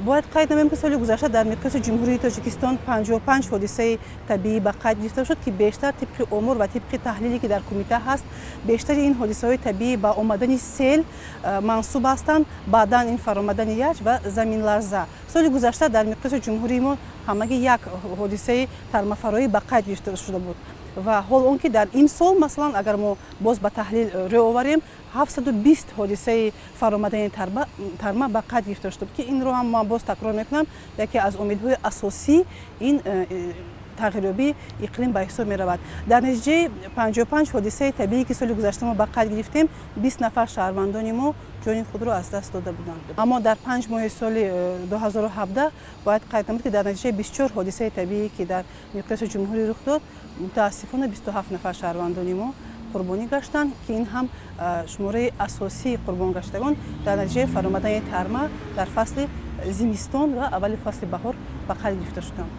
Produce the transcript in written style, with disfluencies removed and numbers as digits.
باید قید نمیم که سال گذشته در مقیاس جمهوری تاجیکستان 55 حادثه طبیعی به قید گرفته شد که بیشتر طبق امور و طبق تحلیلی که در کمیته هست بیشتر این حادثه های طبیعی با آمدن سیل منسوب هستند، بعدا این فرآمدن یخ و زمین لرزه. سال گذشته در مقیاس جمهوری ما همگی یک حادثه ترمافرایی به قید گرفته شده بود و حال اون که در این سال مثلا اگر ما باز به تحلیل رو آوریم 720 حادثه فرآمدن ترما به قید گرفته شده که این رو هم ما باز تکرار میکنم یکی از امیدهای اساسی این تغییریابی اقلیم به حساب می رود. در نتیجه 55 حادثه طبیعی که سال گذشته ما به قید گرفتیم 20 نفر شهروندان ما جان خود را از دست داده بودند. اما در 5 ماه سال 2017 باید قید نمود که در نتیجه 24 حادثه طبیعی که در مقیاس جمهوری رخ داد متاسفانه 27 نفر شهروندان ما قربانی گشتند که این هم شماره اساسی قربان گشتگان در نتیجه فرآمدن ترما در فصل زمستان و اول فصل بهار به قید گرفته شدند.